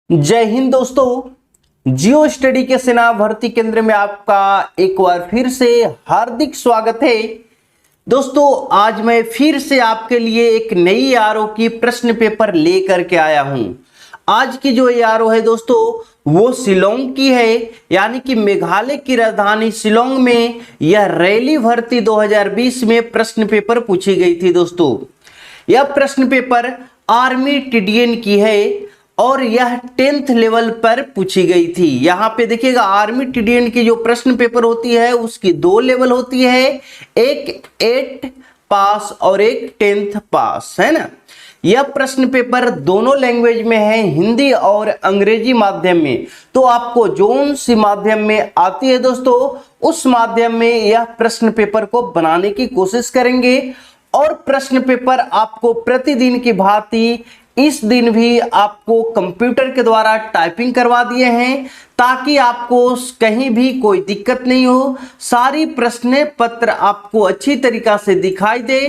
जय हिंद दोस्तों। जियो स्टडी के सेना भर्ती केंद्र में आपका एक बार फिर से हार्दिक स्वागत है। दोस्तों आज मैं फिर से आपके लिए एक नई आरओ की प्रश्न पेपर लेकर के आया हूं। आज की जो ये आरओ है दोस्तों वो शिलोंग की है, यानी कि मेघालय की राजधानी शिलोंग में यह रैली भर्ती 2020 में प्रश्न पेपर पूछी गई थी। दोस्तों यह प्रश्न पेपर आर्मी टीडीएन की है और यह 10th लेवल पर पूछी गई थी। यहां पे देखिएगा आर्मी टीडीएन की जो प्रश्न पेपर होती है उसकी दो लेवल होती है, एक 8 पास और एक 10th पास, है ना। यह प्रश्न पेपर दोनों लैंग्वेज में है, हिंदी और अंग्रेजी माध्यम में। तो आपको जोन सी माध्यम में आती है दोस्तों उस माध्यम में यह प्रश्न पेपर को बनाने की कोशिश करेंगे। और प्रश्न पेपर आपको प्रतिदिन की भांति इस दिन भी आपको कंप्यूटर के द्वारा टाइपिंग करवा दिए हैं ताकि आपको कहीं भी कोई दिक्कत नहीं हो। सारी प्रश्न पत्र आपको अच्छी तरीका से दिखाई दे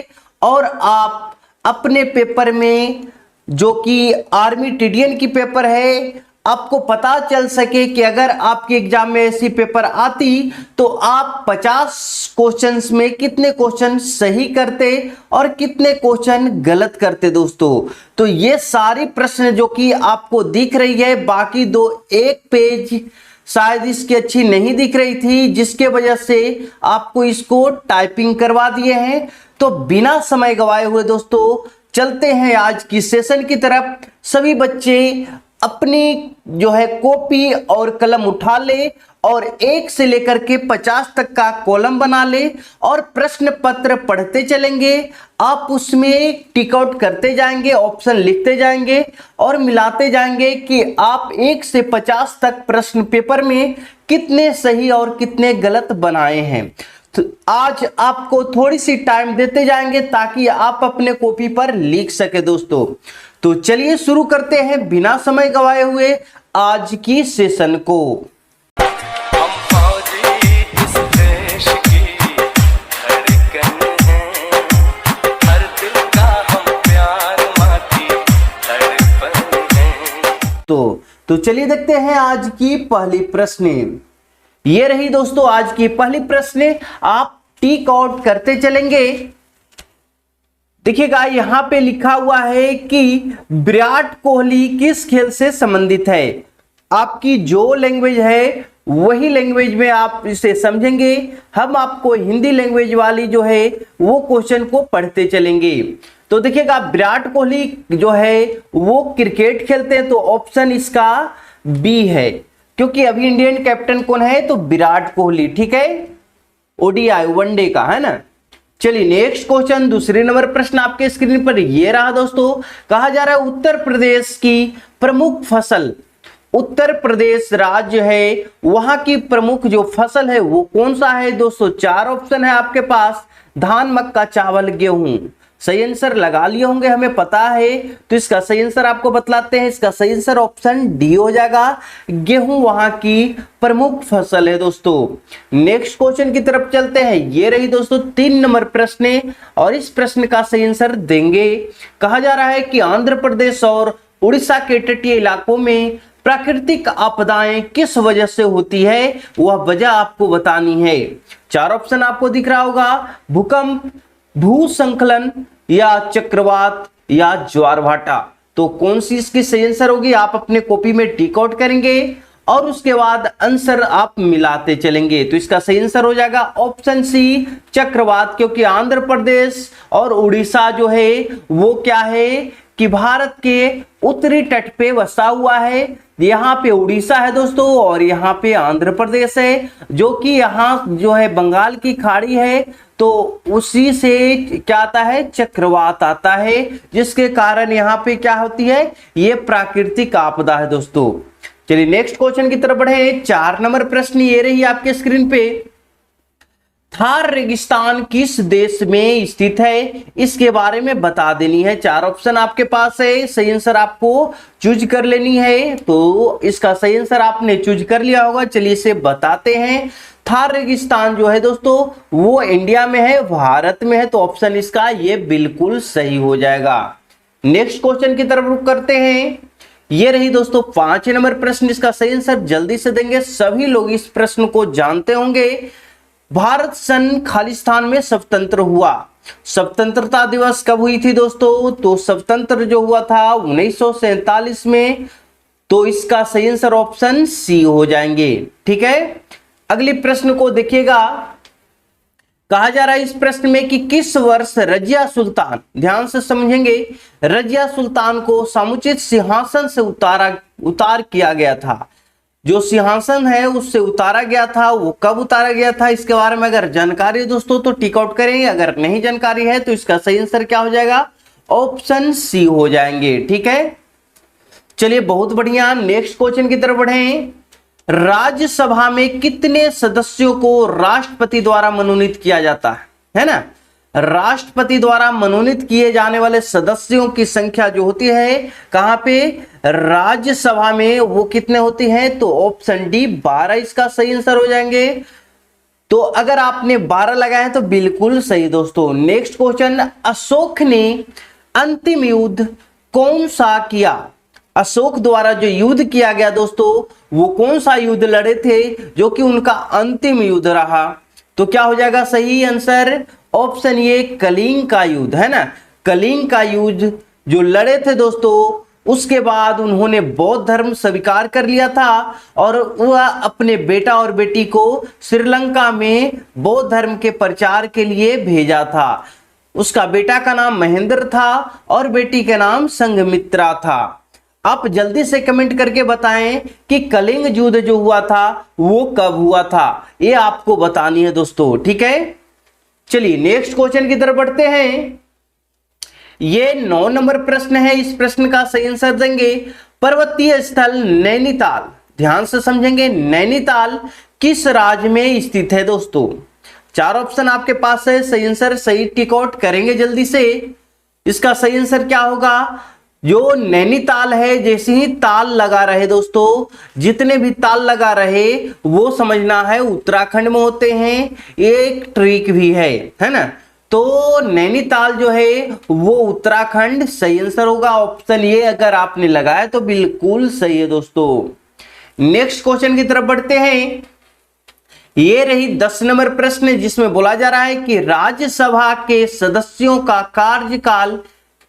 और आप अपने पेपर में, जो कि आर्मी टीडीएन की पेपर है, आपको पता चल सके कि अगर आपके एग्जाम में ऐसी पेपर आती तो आप 50 क्वेश्चंस में कितने क्वेश्चन सही करते और कितने क्वेश्चन गलत करते। दोस्तों तो ये सारी प्रश्न जो कि आपको दिख रही है, बाकी दो एक पेज शायद इसकी अच्छी नहीं दिख रही थी जिसके वजह से आपको इसको टाइपिंग करवा दिए हैं। तो बिना समय गवाए हुए दोस्तों चलते हैं आज की सेशन की तरफ। सभी बच्चे अपनी जो है कॉपी और कलम उठा ले और 1 से लेकर के 50 तक का कॉलम बना ले और प्रश्न पत्र पढ़ते चलेंगे। आप उसमें टिक आउट करते जाएंगे, ऑप्शन लिखते जाएंगे और मिलाते जाएंगे कि आप 1 से 50 तक प्रश्न पेपर में कितने सही और कितने गलत बनाए हैं। तो आज आपको थोड़ी सी टाइम देते जाएंगे ताकि आप अपने कॉपी पर लिख सके। दोस्तों तो चलिए शुरू करते हैं बिना समय गवाए हुए आज की सेशन को। हम फौजी इस देश की धड़कन हैं, हर दिल का हम प्यार माँ की धड़कन हैं। तो चलिए देखते हैं आज की पहली प्रश्न। ये रही दोस्तों आज की पहली प्रश्न, आप टिक आउट करते चलेंगे। देखिएगा यहां पे लिखा हुआ है कि विराट कोहली किस खेल से संबंधित है। आपकी जो लैंग्वेज है वही लैंग्वेज में आप इसे समझेंगे। हम आपको हिंदी लैंग्वेज वाली जो है वो क्वेश्चन को पढ़ते चलेंगे। तो देखिएगा विराट कोहली जो है वो क्रिकेट खेलते हैं, तो ऑप्शन इसका बी है, क्योंकि अभी इंडियन कैप्टन कौन है तो विराट कोहली, ठीक है, ओडीआई वनडे का, है ना। चलिए नेक्स्ट क्वेश्चन, दूसरे नंबर प्रश्न आपके स्क्रीन पर ये रहा दोस्तों। कहा जा रहा है उत्तर प्रदेश की प्रमुख फसल, उत्तर प्रदेश राज्य है वहां की प्रमुख जो फसल है वो कौन सा है। दोस्तों 4 ऑप्शन है आपके पास, धान, मक्का, चावल, गेहूं। सही आंसर लगा लिए होंगे, हमें पता है, तो इसका सही आंसर आपको बतलाते हैं। इसका सही आंसर ऑप्शन डी हो जाएगा, गेहूं वहां की प्रमुख फसल है। दोस्तों नेक्स्ट क्वेश्चन की तरफ चलते हैं। ये रही दोस्तों 3 नंबर प्रश्न और इस प्रश्न का सही आंसर देंगे। कहा जा रहा है कि आंध्र प्रदेश और उड़ीसा के तटीय इलाकों में प्राकृतिक आपदाएं किस वजह से होती है, वह वजह आपको बतानी है। 4 ऑप्शन आपको दिख रहा होगा, भूकंप, भूस्खलन या चक्रवात या ज्वार भाटा। तो कौन सी इसकी सही आंसर होगी आप अपने कॉपी में टिक आउट करेंगे और उसके बाद आंसर आप मिलाते चलेंगे। तो इसका सही आंसर हो जाएगा ऑप्शन सी, चक्रवात, क्योंकि आंध्र प्रदेश और उड़ीसा जो है वो क्या है कि भारत के उत्तरी तट पे बसा हुआ है। यहाँ पे उड़ीसा है दोस्तों और यहाँ पे आंध्र प्रदेश है, जो कि यहाँ जो है बंगाल की खाड़ी है, तो उसी से क्या आता है, चक्रवात आता है, जिसके कारण यहाँ पे क्या होती है, ये प्राकृतिक आपदा है। दोस्तों चलिए नेक्स्ट क्वेश्चन की तरफ बढ़े। 4 नंबर प्रश्न ये रही आपके स्क्रीन पे, थार रेगिस्तान किस देश में स्थित है, इसके बारे में बता देनी है। 4 ऑप्शन आपके पास है, सही आंसर आपको चूज कर लेनी है। तो इसका सही आंसर आपने चूज कर लिया होगा, चलिए इसे बताते हैं। थार रेगिस्तान जो है दोस्तों वो इंडिया में है, भारत में है, तो ऑप्शन इसका ये बिल्कुल सही हो जाएगा। नेक्स्ट क्वेश्चन की तरफ रुख करते हैं। ये रही दोस्तों 5 नंबर प्रश्न, इसका सही आंसर जल्दी से देंगे। सभी लोग इस प्रश्न को जानते होंगे। भारत सन खालिस्तान में स्वतंत्र हुआ। स्वतंत्रता दिवस कब हुई थी दोस्तों? तो स्वतंत्र जो हुआ था 1947 में। तो इसका सही आंसर ऑप्शन सी हो जाएंगे। ठीक है, अगले प्रश्न को देखिएगा। कहा जा रहा है इस प्रश्न में कि किस वर्ष रजिया सुल्तान, ध्यान से समझेंगे, रजिया सुल्तान को समुचित सिंहासन से उतार किया गया था। जो सिंहासन है उससे उतारा गया था, वो कब उतारा गया था, इसके बारे में अगर जानकारी है दोस्तों तो टिक आउट करेंगे। अगर नहीं जानकारी है तो इसका सही आंसर क्या हो जाएगा? ऑप्शन सी हो जाएंगे। ठीक है, चलिए बहुत बढ़िया, नेक्स्ट क्वेश्चन की तरफ बढ़ें। राज्यसभा में कितने सदस्यों को राष्ट्रपति द्वारा मनोनीत किया जाता है ना? राष्ट्रपति द्वारा मनोनीत किए जाने वाले सदस्यों की संख्या जो होती है कहां पे? राज्यसभा में, वो कितने होती हैं? तो ऑप्शन डी 12 इसका सही आंसर हो जाएंगे। तो अगर आपने 12 लगाए हैं तो बिल्कुल सही दोस्तों। नेक्स्ट क्वेश्चन, अशोक ने अंतिम युद्ध कौन सा किया? अशोक द्वारा जो युद्ध किया गया दोस्तों, वो कौन सा युद्ध लड़े थे जो कि उनका अंतिम युद्ध रहा? तो क्या हो जाएगा सही आंसर? ऑप्शन ये कलिंग का युद्ध, है ना। कलिंग का युद्ध जो लड़े थे दोस्तों, उसके बाद उन्होंने बौद्ध धर्म स्वीकार कर लिया था और वह अपने बेटा और बेटी को श्रीलंका में बौद्ध धर्म के प्रचार के लिए भेजा था। उसका बेटा का नाम महेंद्र था और बेटी का नाम संघमित्रा था। आप जल्दी से कमेंट करके बताएं कि कलिंग युद्ध जो हुआ था वो कब हुआ था, ये आपको बतानी है दोस्तों। ठीक है, चलिए नेक्स्ट क्वेश्चन की तरफ बढ़ते हैं। ये 9 नंबर प्रश्न है। इस प्रश्न का सही आंसर देंगे पर्वतीय स्थल नैनीताल। ध्यान से समझेंगे, नैनीताल किस राज्य में स्थित है दोस्तों? 4 ऑप्शन आपके पास है, सही आंसर सही टिक आउट करेंगे जल्दी से। इसका सही आंसर क्या होगा? जो नैनीताल है, जैसे ही ताल लगा रहे दोस्तों, जितने भी ताल लगा रहे वो समझना है उत्तराखंड में होते हैं। एक ट्रिक भी है ना। तो नैनीताल जो है वो उत्तराखंड सही आंसर होगा। ऑप्शन ये अगर आपने लगाया तो बिल्कुल सही है दोस्तों। नेक्स्ट क्वेश्चन की तरफ बढ़ते हैं। ये रही 10 नंबर प्रश्न, जिसमें बोला जा रहा है कि राज्यसभा के सदस्यों का कार्यकाल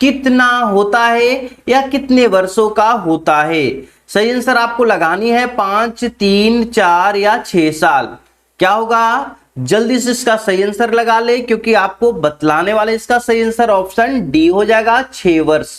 कितना होता है या कितने वर्षों का होता है? सही आंसर आपको लगानी है 5, 3, 4 या 6 साल। क्या होगा? जल्दी से इसका सही आंसर लगा ले, क्योंकि आपको बतलाने वाले इसका सही आंसर ऑप्शन डी हो जाएगा 6 वर्ष।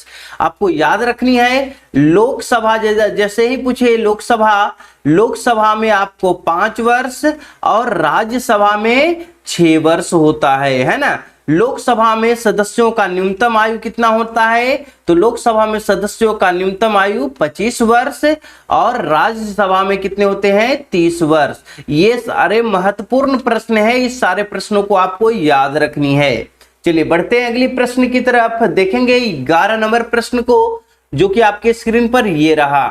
आपको याद रखनी है, लोकसभा जैसे ही पूछे लोकसभा में आपको 5 वर्ष और राज्यसभा में 6 वर्ष होता है ना। लोकसभा में सदस्यों का न्यूनतम आयु कितना होता है? तो लोकसभा में सदस्यों का न्यूनतम आयु 25 वर्ष और राज्यसभा में कितने होते हैं? 30 वर्ष। ये सारे महत्वपूर्ण प्रश्न है, इस सारे प्रश्नों को आपको याद रखनी है। चलिए बढ़ते हैं अगली प्रश्न की तरफ। देखेंगे 11 नंबर प्रश्न को, जो कि आपके स्क्रीन पर ये रहा।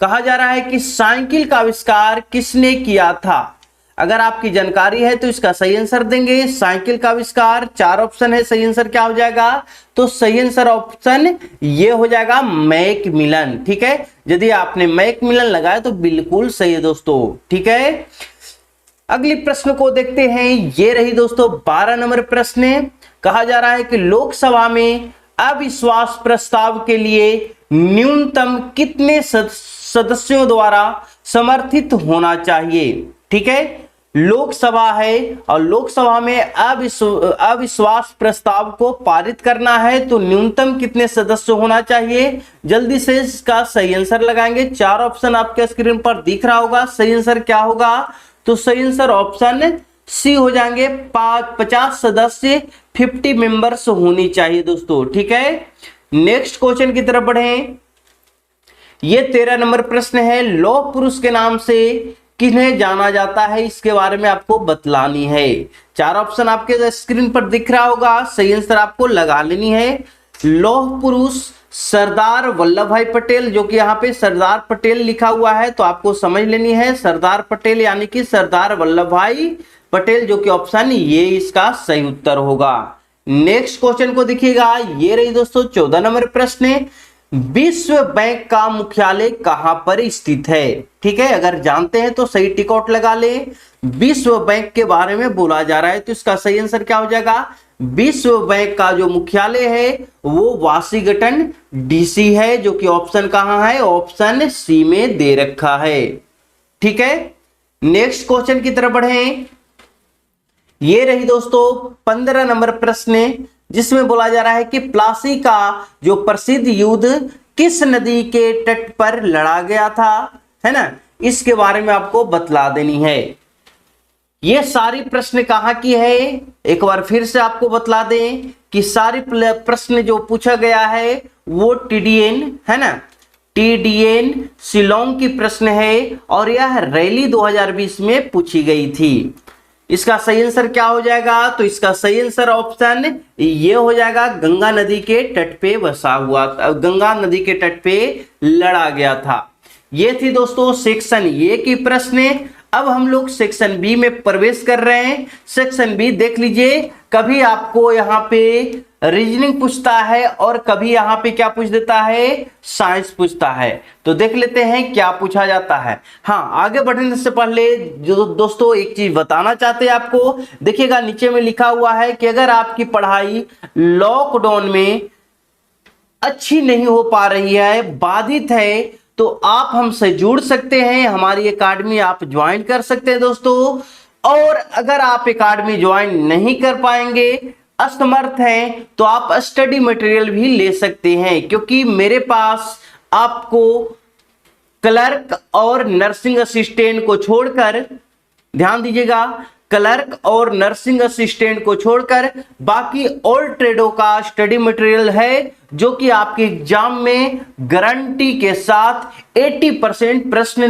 कहा जा रहा है कि साइकिल का आविष्कार किसने किया था? अगर आपकी जानकारी है तो इसका सही आंसर देंगे। साइकिल का आविष्कार, 4 ऑप्शन है, सही आंसर क्या हो जाएगा? तो सही आंसर ऑप्शन ये हो जाएगा मैकमिलन। ठीक है, यदि आपने मैकमिलन लगाया तो बिल्कुल सही है दोस्तों। ठीक है, अगली प्रश्न को देखते हैं। ये रही दोस्तों 12 नंबर प्रश्न। कहा जा रहा है कि लोकसभा में अविश्वास प्रस्ताव के लिए न्यूनतम कितने सदस्यों द्वारा समर्थित होना चाहिए? ठीक है, लोकसभा है और लोकसभा में अविश्वास प्रस्ताव को पारित करना है तो न्यूनतम कितने सदस्य होना चाहिए? जल्दी से इसका सही आंसर लगाएंगे। 4 ऑप्शन आपके स्क्रीन पर दिख रहा होगा। सही आंसर क्या होगा? तो सही आंसर ऑप्शन सी हो जाएंगे। 50 सदस्य 50 मेंबर्स होनी चाहिए दोस्तों। ठीक है, नेक्स्ट क्वेश्चन की तरफ बढ़ें। ये 13 नंबर प्रश्न है। लौह पुरुष के नाम से किन्हें जाना जाता है, इसके बारे में आपको बतलानी है। 4 ऑप्शन आपके स्क्रीन पर दिख रहा होगा। सही आंसर आपको लगा लेनी है। लौह पुरुष सरदार वल्लभ भाई पटेल, जो कि यहाँ पे सरदार पटेल लिखा हुआ है तो आपको समझ लेनी है सरदार पटेल, यानी कि सरदार वल्लभ भाई पटेल, जो कि ऑप्शन ये इसका सही उत्तर होगा। नेक्स्ट क्वेश्चन को देखिएगा। ये रही दोस्तों 14 नंबर प्रश्न। विश्व बैंक का मुख्यालय कहां पर स्थित है? ठीक है, अगर जानते हैं तो सही टिक आउट लगा लें। विश्व बैंक के बारे में बोला जा रहा है तो इसका सही आंसर क्या हो जाएगा? विश्व बैंक का जो मुख्यालय है वो वाशिंगटन डीसी है, जो कि ऑप्शन कहां है? ऑप्शन सी में दे रखा है। ठीक है, नेक्स्ट क्वेश्चन की तरफ बढ़ें। ये रही दोस्तों 15 नंबर प्रश्न, जिसमें बोला जा रहा है कि प्लासी का जो प्रसिद्ध युद्ध किस नदी के तट पर लड़ा गया था, है ना, इसके बारे में आपको बतला देनी है। ये सारी प्रश्न कहां की है, एक बार फिर से आपको बतला दें कि सारी प्रश्न जो पूछा गया है वो टीडीएन, है ना, टीडीएन शिलोंग की प्रश्न है और यह रैली 2020 में पूछी गई थी। इसका सही आंसर क्या हो जाएगा? तो इसका सही आंसर ऑप्शन ये हो जाएगा, गंगा नदी के तट पे बसा हुआ, गंगा नदी के तट पे लड़ा गया था। ये थी दोस्तों सेक्शन ए की प्रश्न। अब हम लोग सेक्शन बी में प्रवेश कर रहे हैं। सेक्शन बी देख लीजिए, कभी आपको यहाँ पे रीजनिंग पूछता है और कभी यहाँ पे क्या पूछ देता है? साइंस पूछता है। तो देख लेते हैं क्या पूछा जाता है। हाँ, आगे बढ़ने से पहले जो दोस्तों एक चीज बताना चाहते हैं आपको, देखिएगा नीचे में लिखा हुआ है कि अगर आपकी पढ़ाई लॉकडाउन में अच्छी नहीं हो पा रही है, बाधित है, तो आप हमसे जुड़ सकते हैं, हमारी एकेडमी आप ज्वाइन कर सकते हैं दोस्तों। और अगर आप एकेडमी ज्वाइन नहीं कर पाएंगे, असमर्थ हैं, तो आप स्टडी मटेरियल भी ले सकते हैं, क्योंकि मेरे पास आपको क्लर्क और नर्सिंग असिस्टेंट को छोड़कर, ध्यान दीजिएगा, क्लर्क और नर्सिंग असिस्टेंट को छोड़कर बाकी ऑल ट्रेडों का स्टडी मटेरियल है, जो कि आपके एग्जाम में गारंटी के साथ 80% प्रश्न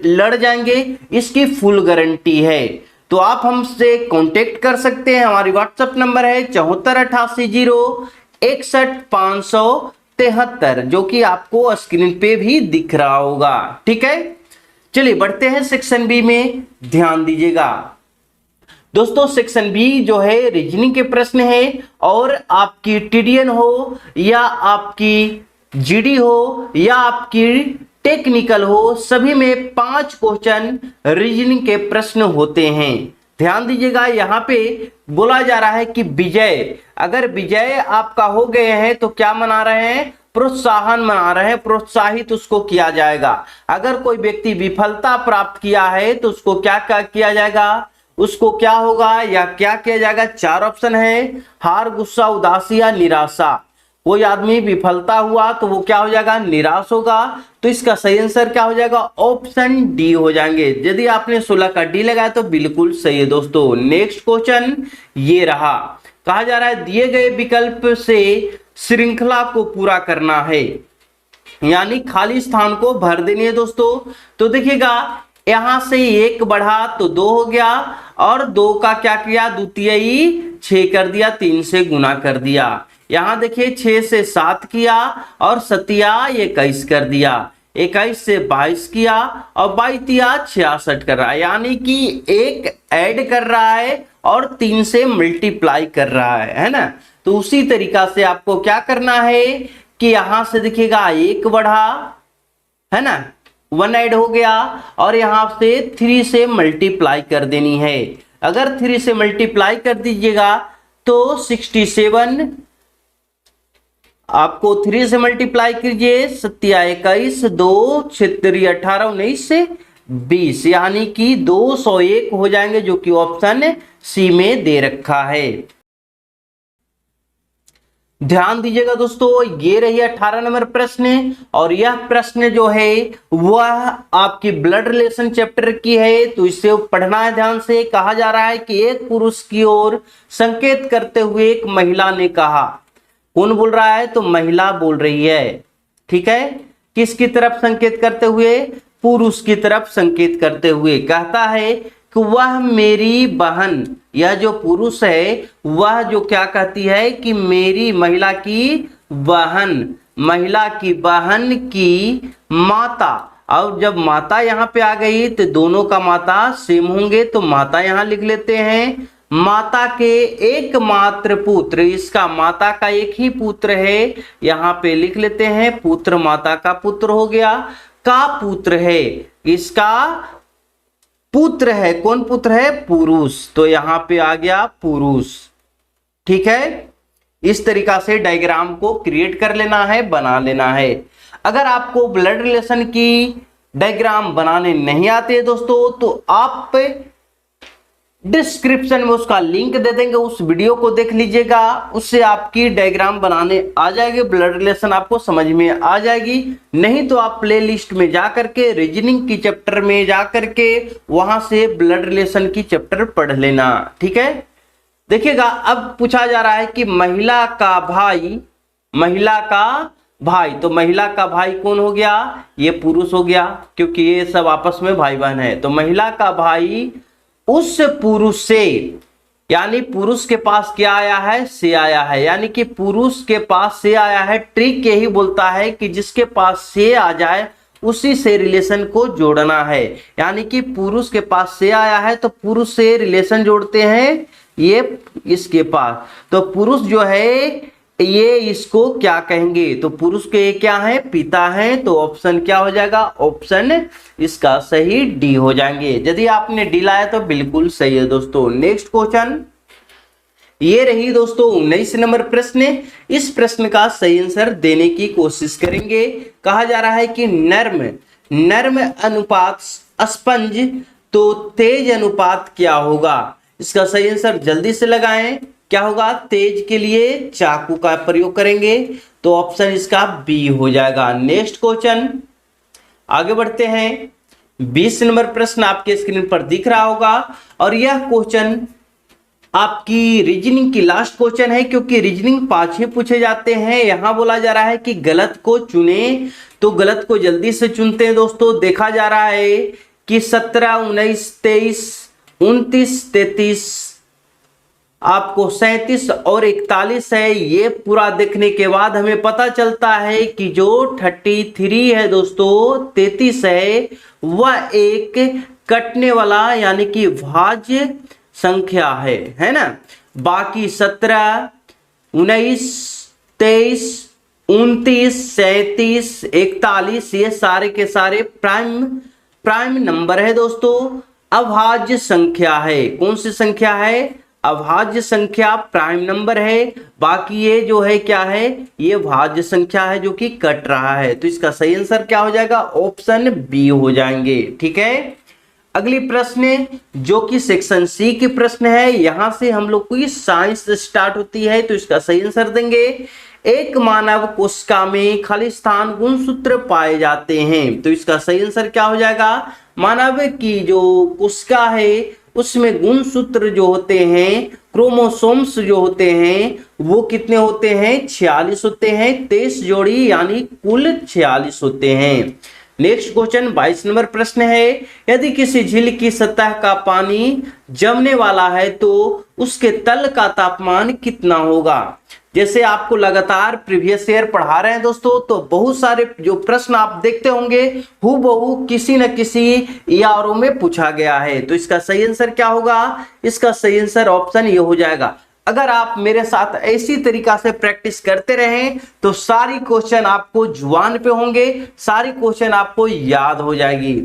लड़ जाएंगे, इसकी फुल गारंटी है। तो आप हमसे कांटेक्ट कर सकते हैं। हमारी व्हाट्सएप नंबर है 7488061573, जो कि आपको स्क्रीन पे भी दिख रहा होगा। ठीक है, चलिए बढ़ते हैं सेक्शन बी में, ध्यान दीजिएगा दोस्तों। सेक्शन बी जो है रीजनिंग के प्रश्न है, और आपकी टीडीएन हो या आपकी जीडी हो या आपकी टेक्निकल हो, सभी में 5 क्वेश्चन रीजनिंग के प्रश्न होते हैं। ध्यान दीजिएगा, यहाँ पे बोला जा रहा है कि विजय, अगर विजय आपका हो गए हैं तो क्या मना रहे हैं? प्रोत्साहन मना रहे हैं, प्रोत्साहित उसको किया जाएगा। अगर कोई व्यक्ति विफलता प्राप्त किया है तो उसको क्या किया जाएगा? उसको क्या होगा या क्या किया जाएगा? 4 ऑप्शन है, हार, गुस्सा, उदासी या निराशा। कोई आदमी विफलता हुआ तो वो क्या हो जाएगा? निराश होगा। तो इसका सही आंसर क्या हो जाएगा? ऑप्शन डी हो जाएंगे। यदि आपने 16 का डी लगाया तो बिल्कुल सही है दोस्तों। नेक्स्ट क्वेश्चन ये रहा, कहा जा रहा है दिए गए विकल्प से श्रृंखला को पूरा करना है, यानी खाली स्थान को भर देनी है दोस्तों। तो देखिएगा, यहां से 1 बढ़ा तो 2 हो गया, और 2 का क्या किया? द्वितीय 6 कर दिया, 3 से गुना कर दिया। यहां देखिए 6 से 7 किया और 7 21 कर दिया, 21 से 22 किया और 22 66 कर रहा है, यानी कि 1 ऐड कर रहा है और 3 से मल्टीप्लाई कर रहा है ना। तो उसी तरीका से आपको क्या करना है कि यहां से देखिएगा 1 बढ़ा, है ना, 1 ऐड हो गया, और यहां से 3 से मल्टीप्लाई कर देनी है। अगर 3 से मल्टीप्लाई कर दीजिएगा तो 67, आपको 3 से मल्टीप्लाई कीजिए, 7 21, 2 6 18 19 से 20, यानी कि 201 हो जाएंगे, जो कि ऑप्शन सी में दे रखा है। ध्यान दीजिएगा दोस्तों, ये रही 18 नंबर प्रश्न, और यह प्रश्न जो है वह आपकी ब्लड रिलेशन चैप्टर की है, तो इसे पढ़ना है ध्यान से। कहा जा रहा है कि एक पुरुष की ओर संकेत करते हुए एक महिला ने कहा, कौन बोल रहा है? तो महिला बोल रही है। ठीक है, किसकी तरफ संकेत करते हुए? पुरुष की तरफ संकेत करते हुए कहता है कि वह मेरी बहन, यह जो पुरुष है वह जो क्या कहती है कि मेरी महिला की बहन, महिला की बहन की माता। और जब माता यहाँ पे आ गई तो दोनों का माता सेम होंगे, तो माता यहाँ लिख लेते हैं, माता के एकमात्र पुत्र, इसका माता का एक ही पुत्र है, यहां पे लिख लेते हैं पुत्र, माता का पुत्र हो गया, का पुत्र है, इसका पुत्र है, कौन पुत्र है, पुरुष, तो यहां पे आ गया पुरुष। ठीक है, इस तरीका से डायग्राम को क्रिएट कर लेना है, बना लेना है। अगर आपको ब्लड रिलेशन की डायग्राम बनाने नहीं आते दोस्तों, तो आप डिस्क्रिप्शन में उसका लिंक दे देंगे, उस वीडियो को देख लीजिएगा, उससे आपकी डायग्राम बनाने आ जाएगी, ब्लड रिलेशन आपको समझ में आ जाएगी। नहीं तो आप प्ले लिस्ट में जा करके रीजनिंग की चैप्टर में जा करके वहां से ब्लड रिलेशन की चैप्टर पढ़ लेना। ठीक है, देखिएगा अब पूछा जा रहा है कि महिला का भाई, महिला का भाई, तो महिला का भाई कौन हो गया, ये पुरुष हो गया, क्योंकि ये सब आपस में भाई बहन है। तो महिला का भाई उस पुरुष से, यानी पुरुष के पास क्या आया है, से आया है, यानी कि पुरुष के पास से आया है। ट्रिक यही बोलता है कि जिसके पास से आ जाए उसी से रिलेशन को जोड़ना है, यानी कि पुरुष के पास से आया है तो पुरुष से रिलेशन जोड़ते हैं, ये इसके पास, तो पुरुष जो है ये इसको क्या कहेंगे, तो पुरुष के क्या है, पिता है, तो ऑप्शन क्या हो जाएगा, ऑप्शन इसका सही डी हो जाएंगे। यदि आपने डी लाया तो बिल्कुल सही है दोस्तों। नेक्स्ट क्वेश्चन, ये रही दोस्तों 19 नंबर प्रश्न। इस प्रश्न का सही आंसर देने की कोशिश करेंगे। कहा जा रहा है कि नर्म अनुपात स्पंज, तो तेज अनुपात क्या होगा। इसका सही आंसर जल्दी से लगाएं, क्या होगा, तेज के लिए चाकू का प्रयोग करेंगे, तो ऑप्शन इसका बी हो जाएगा। नेक्स्ट क्वेश्चन आगे बढ़ते हैं। 20 नंबर प्रश्न आपके स्क्रीन पर दिख रहा होगा, और यह क्वेश्चन आपकी रीजनिंग की लास्ट क्वेश्चन है, क्योंकि रीजनिंग 5 ही पूछे जाते हैं। यहां बोला जा रहा है कि गलत को चुने, तो गलत को जल्दी से चुनते हैं दोस्तों। देखा जा रहा है कि 17, 19, 23, 29, 33, आपको 37 और 41 है। ये पूरा देखने के बाद हमें पता चलता है कि जो 33 है दोस्तों, 33 है, वह एक कटने वाला यानी कि भाज्य संख्या है ना। बाकी 17, 19, 23, 29, 37, 41 ये सारे के सारे प्राइम नंबर है दोस्तों, अभाज्य संख्या है। कौन सी संख्या है, अभाज्य संख्या प्राइम नंबर है। बाकी ये जो है क्या है, ये भाज्य संख्या है जो कि कट रहा है। तो इसका सही आंसर क्या हो जाएगा, ऑप्शन बी हो जाएंगे। ठीक है, अगली प्रश्न जो कि सेक्शन सी के प्रश्न है, यहां से हम लोग की साइंस स्टार्ट होती है, तो इसका सही आंसर देंगे। एक मानव कोशिका में खालिस्तान गुणसूत्र पाए जाते हैं, तो इसका सही आंसर क्या हो जाएगा, मानव की जो कोशिका है उसमें गुणसूत्र जो होते हैं, क्रोमोसोम्स जो होते हैं, वो कितने होते हैं, 46 होते हैं, 23 जोड़ी यानी कुल 46 होते हैं। नेक्स्ट क्वेश्चन 22 नंबर प्रश्न है, यदि किसी झील की सतह का पानी जमने वाला है तो उसके तल का तापमान कितना होगा। जैसे आपको लगातार प्रीवियस ईयर पढ़ा रहे हैं दोस्तों, तो बहुत सारे जो प्रश्न आप देखते होंगे हूबहू किसी न किसी ईआरओ में पूछा गया है। तो इसका सही आंसर क्या होगा, इसका सही आंसर ऑप्शन ये हो जाएगा। अगर आप मेरे साथ ऐसी तरीका से प्रैक्टिस करते रहें तो सारी क्वेश्चन आपको जुबान पे होंगे, सारी क्वेश्चन आपको याद हो जाएगी।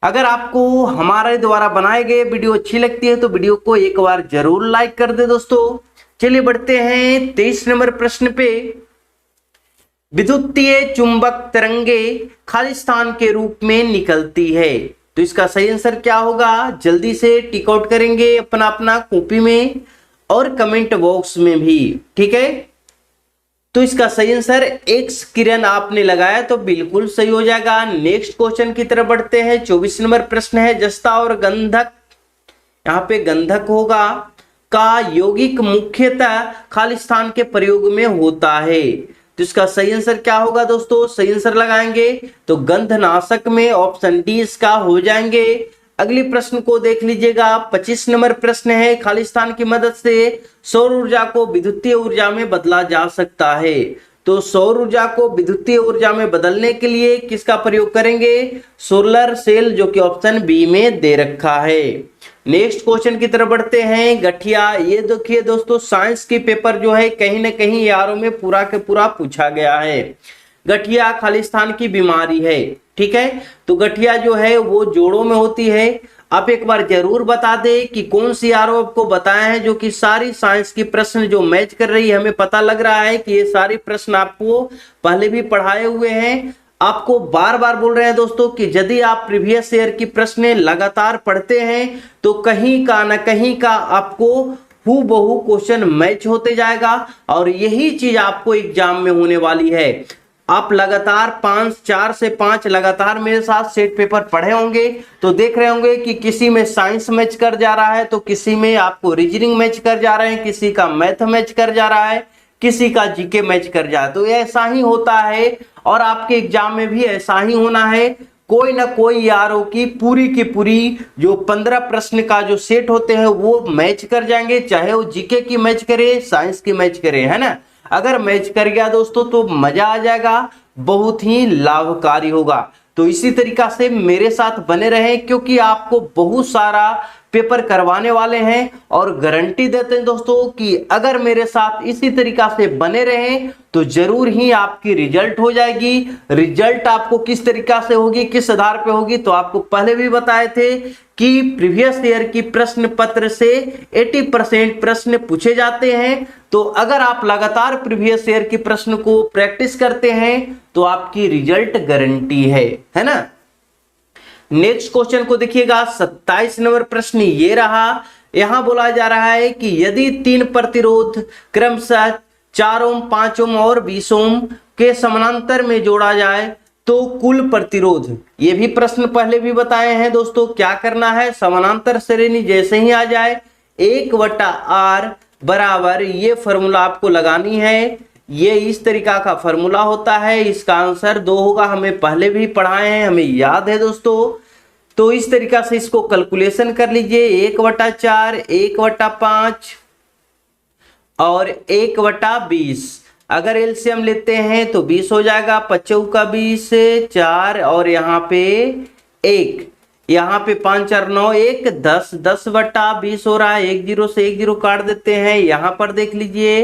अगर आपको हमारे द्वारा बनाए गए वीडियो अच्छी लगती है तो वीडियो को एक बार जरूर लाइक कर दे दोस्तों। चलिए बढ़ते हैं 23 नंबर प्रश्न पे। विद्युतीय चुंबक तरंगे खालिस्तान के रूप में निकलती है, तो इसका सही आंसर क्या होगा, जल्दी से टिक आउट करेंगे अपना अपना कॉपी में और कमेंट बॉक्स में भी। ठीक है, तो इसका सही आंसर एक्स किरण आपने लगाया तो बिल्कुल सही हो जाएगा। नेक्स्ट क्वेश्चन की तरफ बढ़ते हैं। 24 नंबर प्रश्न है, जस्ता और गंधक, यहाँ पे गंधक होगा, का यौगिक मुख्यतः खालिस्तान के प्रयोग में होता है, तो इसका सही आंसर क्या होगा दोस्तों, सही आंसर लगाएंगे तो गंधनाशक में ऑप्शन डी इसका हो जाएंगे। अगली प्रश्न को देख लीजिएगा। 25 नंबर प्रश्न है, खालिस्तान की मदद से सौर ऊर्जा को विद्युतीय ऊर्जा में बदला जा सकता है, तो सौर ऊर्जा को विद्युतीय ऊर्जा में बदलने के लिए किसका प्रयोग करेंगे, सोलर सेल, जो कि ऑप्शन बी में दे रखा है। नेक्स्ट क्वेश्चन की तरफ बढ़ते हैं। गठिया, ये देखिए दोस्तों साइंस की पेपर जो है कहीं ना कहीं यारों में पूरा के पूरा पूछा गया है। गठिया खालिस्तान की बीमारी है, ठीक है। तो गठिया जो है वो जोड़ों में होती है। आप एक बार जरूर बता दे कि कौन सी आरो आपको बताया है जो कि सारी साइंस की प्रश्न जो मैच कर रही है। हमें पता लग रहा है कि ये सारे प्रश्न आपको पहले भी पढ़ाए हुए हैं। आपको बार बार बोल रहे हैं दोस्तों कि यदि आप प्रीवियस ईयर की प्रश्न लगातार पढ़ते हैं तो कहीं का न कहीं का आपको हूबहू क्वेश्चन मैच होते जाएगा और यही चीज आपको एग्जाम में होने वाली है। आप लगातार 4 से 5 लगातार मेरे साथ सेट पेपर पढ़े होंगे तो देख रहे होंगे कि किसी में साइंस मैच कर जा रहा है तो किसी में आपको रीजनिंग मैच कर जा रहे हैं, किसी का मैथ मैच कर जा रहा है, किसी का जीके मैच कर जाए। तो ऐसा ही होता है और आपके एग्जाम में भी ऐसा ही होना है। कोई ना कोई यारों की पूरी जो 15 प्रश्न का जो सेट होते हैं वो मैच कर जाएंगे, चाहे वो जीके की मैच करे, साइंस की मैच करे, है ना। अगर मैच कर गया दोस्तों तो मजा आ जाएगा, बहुत ही लाभकारी होगा। तो इसी तरीका से मेरे साथ बने रहें क्योंकि आपको बहुत सारा पेपर करवाने वाले हैं और गारंटी देते हैं दोस्तों कि अगर मेरे साथ इसी तरीका से बने रहें तो जरूर ही आपकी रिजल्ट हो जाएगी। रिजल्ट आपको किस तरीका से होगी, किस आधार पे होगी, तो आपको पहले भी बताए थे कि प्रीवियस ईयर की प्रश्न पत्र से 80% प्रश्न पूछे जाते हैं। तो अगर आप लगातार प्रीवियस ईयर की प्रश्न को प्रैक्टिस करते हैं तो आपकी रिजल्ट गारंटी है ना। नेक्स्ट क्वेश्चन को देखिएगा, 27 नंबर प्रश्न ये रहा। यहां बोला जा रहा है कि यदि 3 प्रतिरोध क्रमशः 4 ओम, 5 ओम और 20 ओम के समानांतर में जोड़ा जाए तो कुल प्रतिरोध, ये भी प्रश्न पहले भी बताए हैं दोस्तों। क्या करना है, समानांतर श्रेणी जैसे ही आ जाए 1/R बराबर, ये फॉर्मूला आपको लगानी है। ये इस तरीका का फॉर्मूला होता है, इसका आंसर 2 होगा। हमें पहले भी पढ़ाए हैं, हमें याद है दोस्तों। तो इस तरीका से इसको कैलकुलेशन कर लीजिए, 1/4, 1/5 और 1/20। अगर एलसीएम लेते हैं तो 20 हो जाएगा, 5 का 20, 4 और यहाँ पे 1, यहाँ पे 5 4 9 1 10, 10/20 हो रहा है। 1 0 से 1 0 काट देते हैं। यहाँ पर देख लीजिए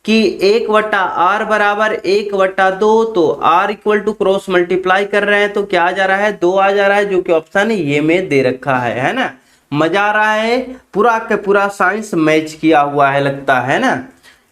कि 1/R बराबर 1/2, तो R equal to cross multiply कर रहे हैं तो क्या आ जा रहा है, 2 आ जा रहा है, जो कि ऑप्शन ये में दे रखा है ना। मजा आ रहा है, पूरा का पूरा साइंस मैच किया हुआ है लगता है ना।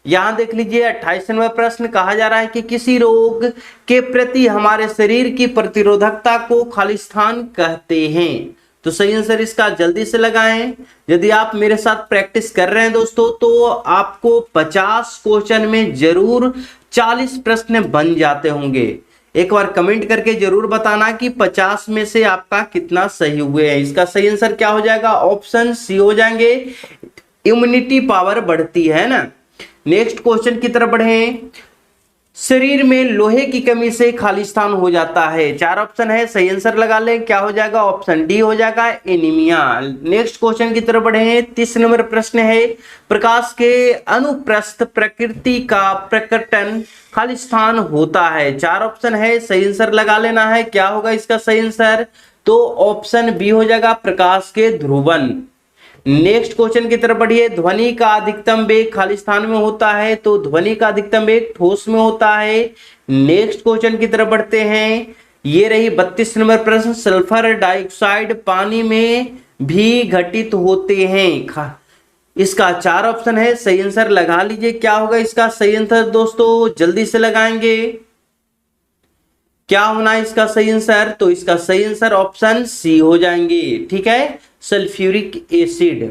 यहां देख लीजिए 28वां प्रश्न, कहा जा रहा है कि किसी रोग के प्रति हमारे शरीर की प्रतिरोधकता को खालिस्तान कहते हैं। तो सही आंसर इसका जल्दी से लगाएं। यदि आप मेरे साथ प्रैक्टिस कर रहे हैं दोस्तों तो आपको 50 क्वेश्चन में जरूर 40 प्रश्न बन जाते होंगे। एक बार कमेंट करके जरूर बताना कि 50 में से आपका कितना सही हुए हैं। इसका सही आंसर क्या हो जाएगा, ऑप्शन सी हो जाएंगे, इम्यूनिटी पावर बढ़ती है ना। नेक्स्ट क्वेश्चन की तरफ बढ़े, शरीर में लोहे की कमी से खालिस्तान हो जाता है। 4 ऑप्शन है, सही आंसर लगा लें, क्या हो जाएगा, ऑप्शन डी हो जाएगा, एनीमिया। नेक्स्ट क्वेश्चन की तरफ बढ़े, 30 नंबर प्रश्न है, प्रकाश के अनुप्रस्थ प्रकृति का प्रकटन खालिस्तान होता है। 4 ऑप्शन है, सही आंसर लगा लेना है, क्या होगा इसका सही आंसर, तो ऑप्शन बी हो जाएगा, प्रकाश के ध्रुवन। नेक्स्ट क्वेश्चन की तरफ बढ़िए, ध्वनि का अधिकतम वेग खालिस्तान में होता है, तो ध्वनि का अधिकतम वेग ठोस में होता है। नेक्स्ट क्वेश्चन की तरफ बढ़ते हैं, ये रही 32 नंबर प्रश्न, सल्फर डाइऑक्साइड पानी में भी घटित होते हैं। इसका 4 ऑप्शन है, सही आंसर लगा लीजिए, क्या होगा इसका सही आंसर दोस्तों, जल्दी से लगाएंगे, क्या होना इसका सही आंसर, तो इसका सही आंसर ऑप्शन सी हो जाएंगे, ठीक है, सल्फ्यूरिक एसिड।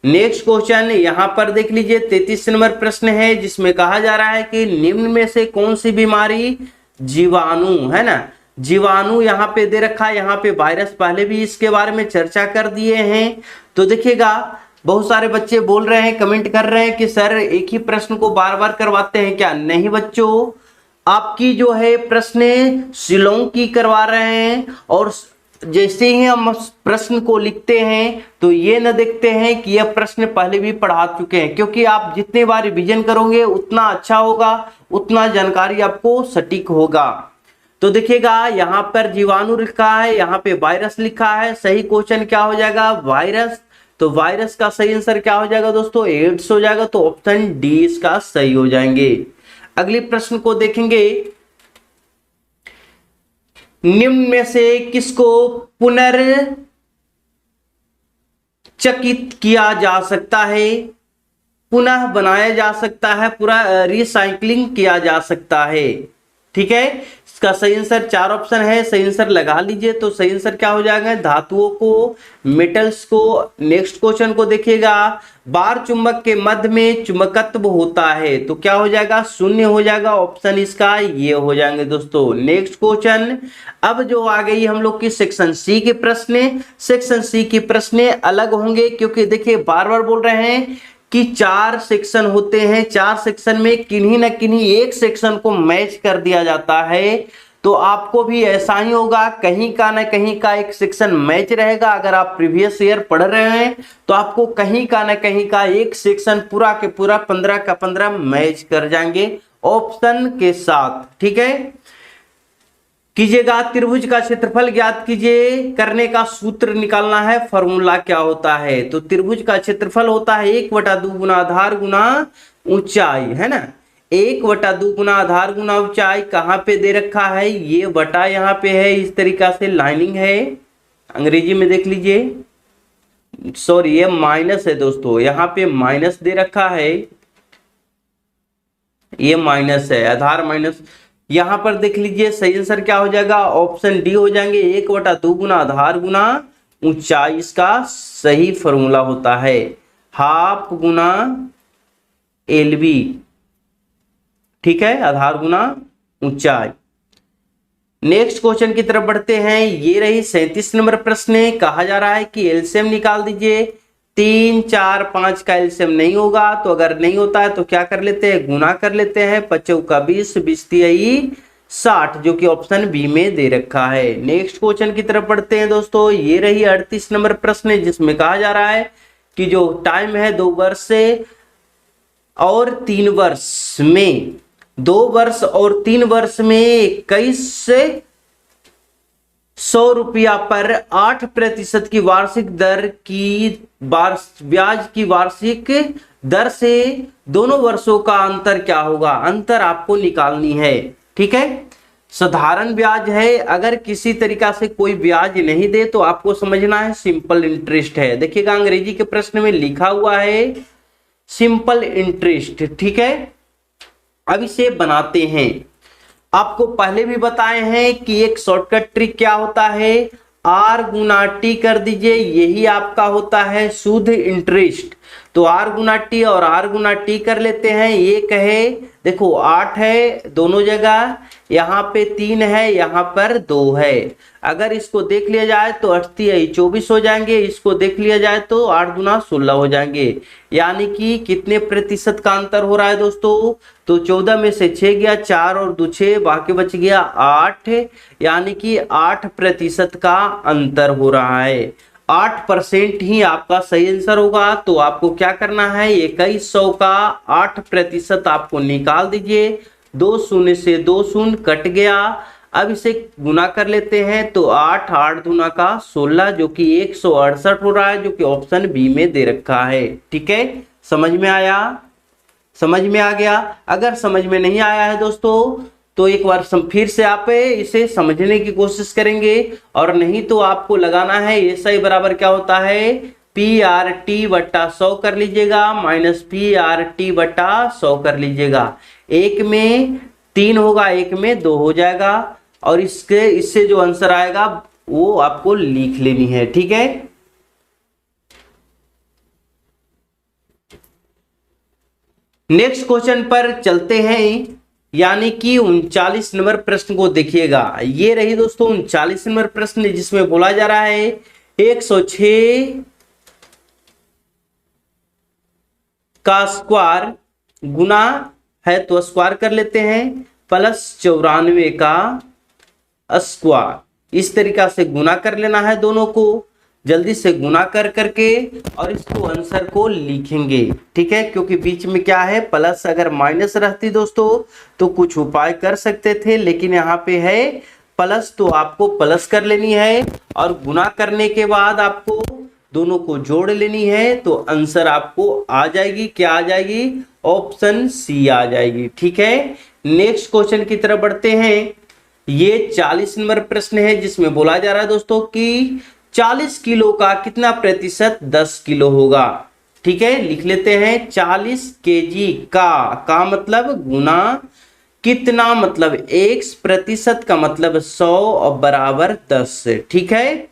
नेक्स्ट क्वेश्चन यहां पर देख लीजिए 33 नंबर प्रश्न है, जिसमें कहा जा रहा है कि निम्न में से कौन सी बीमारी जीवाणु, है ना, जीवाणु यहाँ पे दे रखा है, यहाँ पे वायरस, पहले भी इसके बारे में चर्चा कर दिए हैं। तो देखिएगा बहुत सारे बच्चे बोल रहे हैं, कमेंट कर रहे हैं कि सर एक ही प्रश्न को बार बार करवाते हैं क्या। नहीं बच्चों, आपकी जो है प्रश्न शिलोंग की करवा रहे हैं और जैसे ही हम प्रश्न को लिखते हैं तो ये न देखते हैं कि यह प्रश्न पहले भी पढ़ा चुके हैं, क्योंकि आप जितने बार रिवीजन करोगे उतना अच्छा होगा, उतना जानकारी आपको सटीक होगा। तो देखिएगा यहाँ पर जीवाणु लिखा है, यहाँ पे वायरस लिखा है, सही क्वेश्चन क्या हो जाएगा, वायरस। तो वायरस का सही आंसर क्या हो जाएगा दोस्तों, एड्स हो जाएगा। तो ऑप्शन डी इसका सही हो जाएंगे। अगले प्रश्न को देखेंगे, निम्न में से किसको पुनर्चकित किया जा सकता है, पुनः बनाया जा सकता है, पूरा रिसाइकलिंग किया जा सकता है। ठीक है, इसका सही आंसर 4 ऑप्शन है, सही आंसर लगा लीजिए। तो सही आंसर क्या हो जाएगा, धातुओं को, मेटल्स को। नेक्स्ट क्वेश्चन को देखिएगा, बार चुंबक के मध्य में चुंबकत्व होता है, तो क्या हो जाएगा, शून्य हो जाएगा। ऑप्शन इसका ये हो जाएंगे दोस्तों। नेक्स्ट क्वेश्चन, अब जो आ गई हम लोग की सेक्शन सी के प्रश्न। सेक्शन सी के प्रश्न अलग होंगे, क्योंकि देखिए बार बार बोल रहे हैं कि 4 सेक्शन होते हैं, 4 सेक्शन में किन्हीं न किन्हीं एक सेक्शन को मैच कर दिया जाता है। तो आपको भी ऐसा ही होगा, कहीं का न कहीं का एक सेक्शन मैच रहेगा। अगर आप प्रीवियस ईयर पढ़ रहे हैं तो आपको कहीं का न कहीं का एक सेक्शन पूरा के पूरा 15 का 15 मैच कर जाएंगे ऑप्शन के साथ। ठीक है, कीजिएगा, त्रिभुज का क्षेत्रफल ज्ञात कीजिए, करने का सूत्र निकालना है, फॉर्मूला क्या होता है। तो त्रिभुज का क्षेत्रफल होता है 1/2 गुना आधार गुना ऊंचाई, है ना। 1/2 गुना आधार गुना ऊंचाई कहाँ पे दे रखा है, ये बटा यहाँ पे है, इस तरीका से लाइनिंग है। अंग्रेजी में देख लीजिए, सॉरी ये माइनस है दोस्तों, यहाँ पे माइनस दे रखा है, ये माइनस है, आधार माइनस। यहां पर देख लीजिए सही आंसर क्या हो जाएगा, ऑप्शन डी हो जाएंगे, 1/2 गुना आधार गुना ऊंचाई इसका सही फॉर्मूला होता है, हाफ गुना एलबी। ठीक है, आधार गुना ऊंचाई। नेक्स्ट क्वेश्चन की तरफ बढ़ते हैं, ये रही 37 नंबर प्रश्न। कहा जा रहा है कि एलसीएम निकाल दीजिए। 3, 4, 5 का एलसीएम नहीं होगा, तो अगर नहीं होता है तो क्या कर लेते हैं, गुना कर लेते हैं। 5 चौका 20, 20 तिहाई 60, जो कि ऑप्शन बी में दे रखा है। नेक्स्ट क्वेश्चन की तरफ बढ़ते हैं दोस्तों, ये रही 38 नंबर प्रश्न, जिसमें कहा जा रहा है कि जो टाइम है 2 वर्ष से और 3 वर्ष में, 2 वर्ष और 3 वर्ष में 2100 रुपया पर 8% की वार्षिक दर की ब्याज की वार्षिक दर से दोनों वर्षों का अंतर क्या होगा, अंतर आपको निकालनी है। ठीक है, साधारण ब्याज है, अगर किसी तरीका से कोई ब्याज नहीं दे तो आपको समझना है सिंपल इंटरेस्ट है। देखिएगा अंग्रेजी के प्रश्न में लिखा हुआ है सिंपल इंटरेस्ट। ठीक है, अब इसे बनाते हैं। आपको पहले भी बताए हैं कि एक शॉर्टकट ट्रिक क्या होता है, आर गुना टी कर दीजिए, यही आपका होता है शुद्ध इंटरेस्ट। तो आर गुना टी और आर गुना टी कर लेते हैं। ये कहे देखो 8 है दोनों जगह, यहाँ पे 3 है, यहाँ पर 2 है। अगर इसको देख लिया जाए तो 8 तिहाई 24 हो जाएंगे, इसको देख लिया जाए तो 8 गुना 16 हो जाएंगे। यानी कि कितने प्रतिशत का अंतर हो रहा है दोस्तों, तो 14 में से 6 गया, 4 और 2 6, बाकी बच गया 8, यानी कि 8% का अंतर हो रहा है। 8% ही आपका सही आंसर होगा। तो आपको क्या करना है, 2100 का 8% आपको निकाल दीजिए। 2 शून्य से 2 शून्य कट गया। अब इसे गुना कर लेते हैं, तो 8 8 दूना का 16, जो कि 168 हो रहा है, जो कि ऑप्शन बी में दे रखा है। ठीक है, समझ में आया, समझ में आ गया। अगर समझ में नहीं आया है दोस्तों तो एक बार फिर से आप इसे समझने की कोशिश करेंगे, और नहीं तो आपको लगाना है ऐसा ही बराबर क्या होता है, PRT बट्टा 100 कर लीजिएगा, माइनस PRT बट्टा 100 कर लीजिएगा। एक में 3 होगा, एक में 2 हो जाएगा, और इससे जो आंसर आएगा वो आपको लिख लेनी है। ठीक है, नेक्स्ट क्वेश्चन पर चलते हैं, यानी कि 39 नंबर प्रश्न को देखिएगा। ये रही दोस्तों 39 नंबर प्रश्न, जिसमें बोला जा रहा है 106 का स्क्वायर गुना है, तो स्क्वायर कर लेते हैं, प्लस 94 का स्क्वायर। इस तरीका से गुना कर लेना है दोनों को, जल्दी से गुना कर करके और इसको आंसर को लिखेंगे। ठीक है, क्योंकि बीच में क्या है प्लस, अगर माइनस रहती दोस्तों तो कुछ उपाय कर सकते थे, लेकिन यहाँ पे है प्लस, तो आपको प्लस कर लेनी है। और गुना करने के बाद आपको दोनों को जोड़ लेनी है तो आंसर आपको आ जाएगी, क्या आ जाएगी, ऑप्शन सी आ जाएगी। ठीक है, नेक्स्ट क्वेश्चन की तरफ बढ़ते हैं। ये 40 नंबर प्रश्न है जिसमें बोला जा रहा है दोस्तों कि 40 किलो का कितना प्रतिशत 10 किलो होगा। ठीक है, लिख लेते हैं 40 केजी का मतलब गुना कितना मतलब 1 प्रतिशत का मतलब 100 और बराबर 10। ठीक है,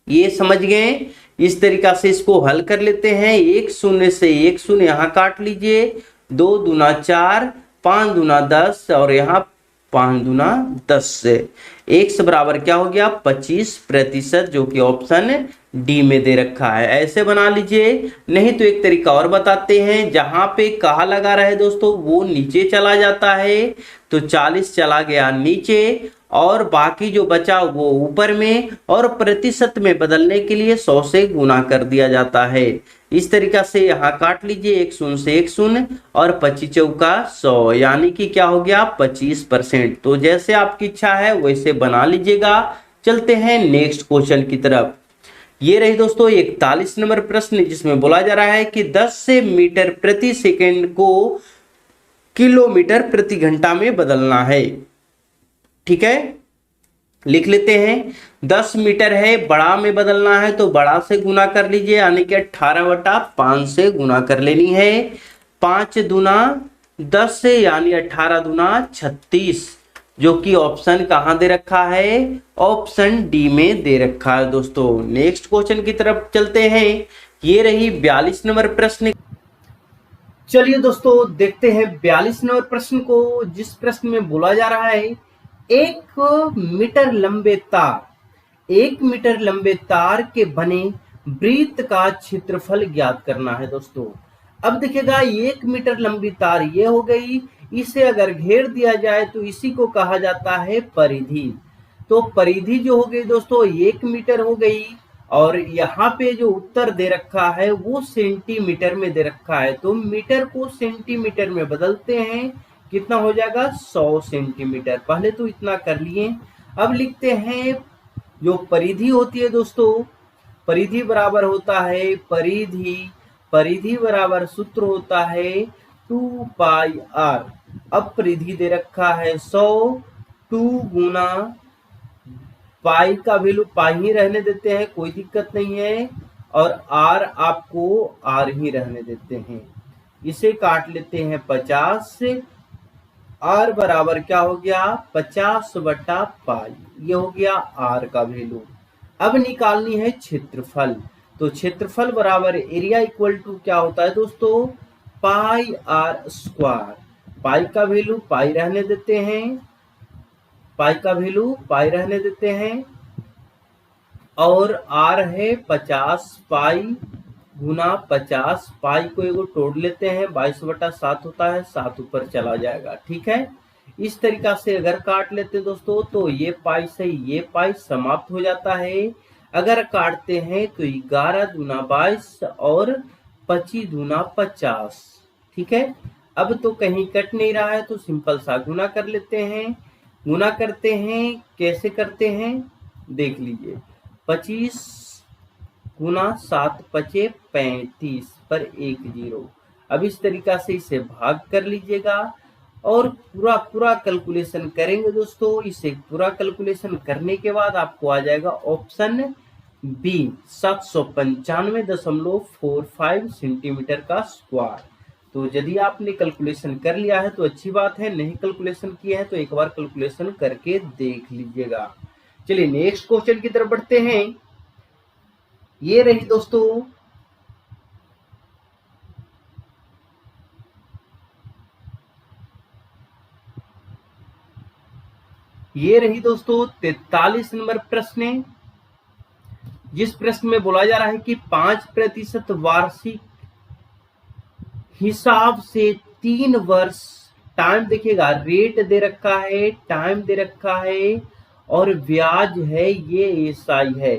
ये समझ गए। इस तरीका से इसको हल कर लेते हैं। 1 शून्य से 1 शून्य यहां काट लीजिए, 2 दूना 4, 5 दूना 10 और यहाँ 5 दूना 10 से 1 से बराबर क्या हो गया 25%, जो कि ऑप्शन डी में दे रखा है। ऐसे बना लीजिए, नहीं तो एक तरीका और बताते हैं। जहां पे कहा लगा रहे दोस्तों वो नीचे चला जाता है, तो 40 चला गया नीचे और बाकी जो बचा वो ऊपर में, और प्रतिशत में बदलने के लिए 100 से गुना कर दिया जाता है। इस तरीका से यहाँ काट लीजिए, 1 शून्य से 1 शून्य और 25 चौका 100, यानी कि क्या हो गया 25%। तो जैसे आपकी इच्छा है वैसे बना लीजिएगा। चलते हैं नेक्स्ट क्वेश्चन की तरफ। ये रही दोस्तों 41 नंबर प्रश्न, जिसमें बोला जा रहा है कि 10 से मीटर प्रति सेकंड को किलोमीटर प्रति घंटा में बदलना है। ठीक है, लिख लेते हैं। 10 मीटर है, बड़ा में बदलना है तो बड़ा से गुना कर लीजिए, यानी कि 18/5 से गुना कर लेनी है। 5 दूना 10 से यानी 18 दूना 36, जो कि ऑप्शन कहां दे रखा है, ऑप्शन डी में दे रखा है दोस्तों। नेक्स्ट क्वेश्चन की तरफ चलते हैं। ये रही 42 नंबर प्रश्न। चलिए दोस्तों देखते हैं 42 नंबर प्रश्न को, जिस प्रश्न में बोला जा रहा है 1 मीटर लंबे तार 1 मीटर लंबे तार के बने वृत्त का क्षेत्रफल ज्ञात करना है दोस्तों। अब देखिएगा 1 मीटर लंबी तार ये हो गई, इसे अगर घेर दिया जाए तो इसी को कहा जाता है परिधि। तो परिधि जो हो गई दोस्तों 1 मीटर हो गई, और यहाँ पे जो उत्तर दे रखा है वो सेंटीमीटर में दे रखा है, तो मीटर को सेंटीमीटर में बदलते हैं, कितना हो जाएगा 100 सेंटीमीटर। पहले तो इतना कर लिए, अब लिखते हैं जो परिधि होती है दोस्तों, परिधि बराबर होता है परिधि बराबर सूत्र होता है 2πr। अब परिधि दे रखा है 100, 2 गुना पाई का वैल्यू पाई ही रहने देते हैं, कोई दिक्कत नहीं है, और आर आपको आर ही रहने देते हैं। इसे काट लेते हैं 50 से, आर बराबर क्या हो गया 50/पाई, ये हो गया आर का वैल्यू। अब निकालनी है क्षेत्रफल, तो क्षेत्रफल बराबर एरिया इक्वल टू क्या होता है दोस्तों पाई आर स्क्वायर। पाई का वैल्यू पाई रहने देते हैं, पाई का वैल्यू पाई रहने देते हैं, और आर है 50 पाई गुना 50, पाई को एगो तोड़ लेते हैं, 22/7 होता है, 7 ऊपर चला जाएगा। ठीक है, इस तरीका से अगर काट लेते दोस्तों तो ये पाई से ये पाई समाप्त हो जाता है। अगर काटते हैं तो 11 दूना 22 और 25 दूना 50। ठीक है, अब तो कहीं कट नहीं रहा है तो सिंपल सा गुना कर लेते हैं। गुना करते हैं, कैसे करते हैं देख लीजिए, 25 गुना 7 पचे 35 पर 1 0। अब इस तरीका से इसे भाग कर लीजिएगा और पूरा कैलकुलेशन करेंगे दोस्तों। इसे पूरा कैलकुलेशन करने के बाद आपको आ जाएगा ऑप्शन बी 795.45 सेंटीमीटर का स्क्वायर। तो यदि आपने कैलकुलेशन कर लिया है तो अच्छी बात है, नहीं कैलकुलेशन किया है तो एक बार कैलकुलेशन करके देख लीजिएगा। चलिए नेक्स्ट क्वेश्चन की तरफ बढ़ते हैं। ये रही दोस्तों ये रही दोस्तों 43 नंबर प्रश्न, जिस प्रश्न में बोला जा रहा है कि 5% वार्षिक हिसाब से 3 वर्ष, टाइम देखिएगा, रेट दे रखा है, टाइम दे रखा है, और ब्याज है ये एसआई है,